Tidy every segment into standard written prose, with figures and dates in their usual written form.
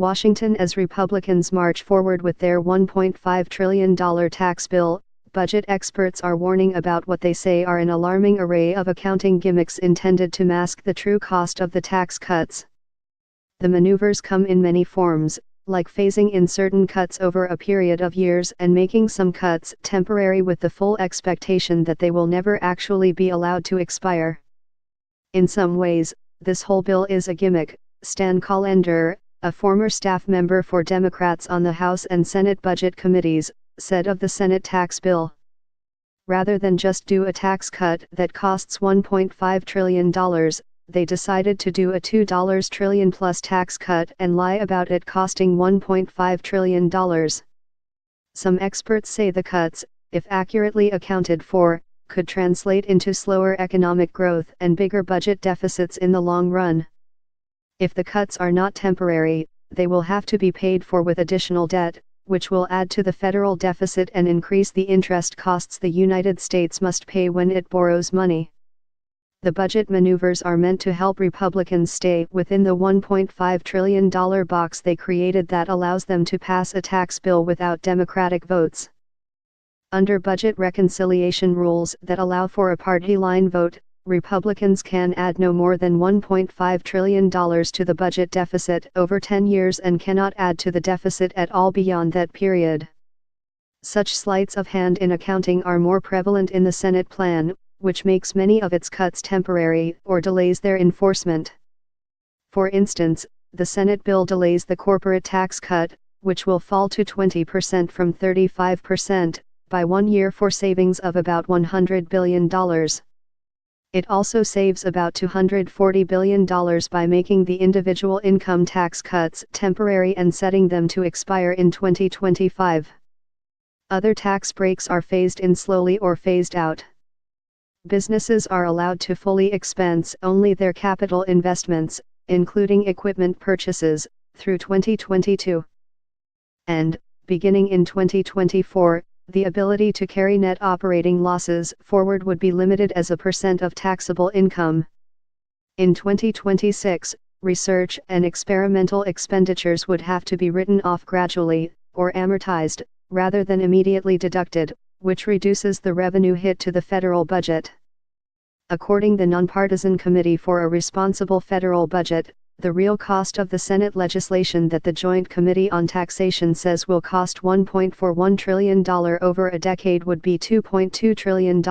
Washington. As Republicans march forward with their $1.5 trillion tax bill, budget experts are warning about what they say are an alarming array of accounting gimmicks intended to mask the true cost of the tax cuts. The maneuvers come in many forms, like phasing in certain cuts over a period of years and making some cuts temporary with the full expectation that they will never actually be allowed to expire. In some ways, this whole bill is a gimmick, Stan Collender, a former staff member for Democrats on the House and Senate Budget Committees, said of the Senate tax bill. Rather than just do a tax cut that costs $1.5 trillion, they decided to do a $2 trillion plus tax cut and lie about it costing $1.5 trillion. Some experts say the cuts, if accurately accounted for, could translate into slower economic growth and bigger budget deficits in the long run. If the cuts are not temporary, they will have to be paid for with additional debt, which will add to the federal deficit and increase the interest costs the United States must pay when it borrows money. The budget maneuvers are meant to help Republicans stay within the $1.5 trillion box they created that allows them to pass a tax bill without Democratic votes. Under budget reconciliation rules that allow for a party line vote, Republicans can add no more than $1.5 trillion to the budget deficit over 10 years and cannot add to the deficit at all beyond that period. Such sleights of hand in accounting are more prevalent in the Senate plan, which makes many of its cuts temporary or delays their enforcement. For instance, the Senate bill delays the corporate tax cut, which will fall to 20% from 35%, by 1 year for savings of about $100 billion. It also saves about $240 billion by making the individual income tax cuts temporary and setting them to expire in 2025. Other tax breaks are phased in slowly or phased out. Businesses are allowed to fully expense only their capital investments, including equipment purchases, through 2022. And, beginning in 2024, the ability to carry net operating losses forward would be limited as a percent of taxable income. In 2026, research and experimental expenditures would have to be written off gradually, or amortized, rather than immediately deducted, which reduces the revenue hit to the federal budget. According to the Nonpartisan Committee for a Responsible Federal Budget, the real cost of the Senate legislation that the Joint Committee on Taxation says will cost $1.41 trillion over a decade would be $2.2 trillion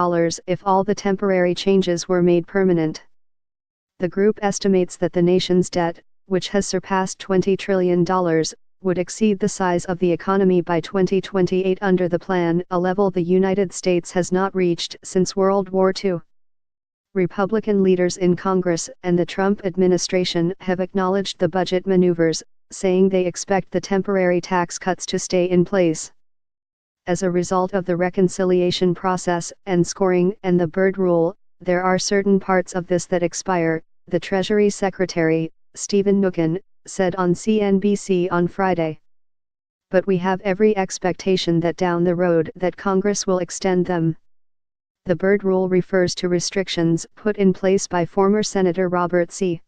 if all the temporary changes were made permanent. The group estimates that the nation's debt, which has surpassed $20 trillion, would exceed the size of the economy by 2028 under the plan, a level the United States has not reached since World War II. Republican leaders in Congress and the Trump administration have acknowledged the budget maneuvers, saying they expect the temporary tax cuts to stay in place. As a result of the reconciliation process and scoring and the Byrd Rule, there are certain parts of this that expire, the Treasury Secretary, Stephen Mnuchin, said on CNBC on Friday. But we have every expectation that down the road that Congress will extend them. The Byrd Rule refers to restrictions put in place by former Senator Robert C.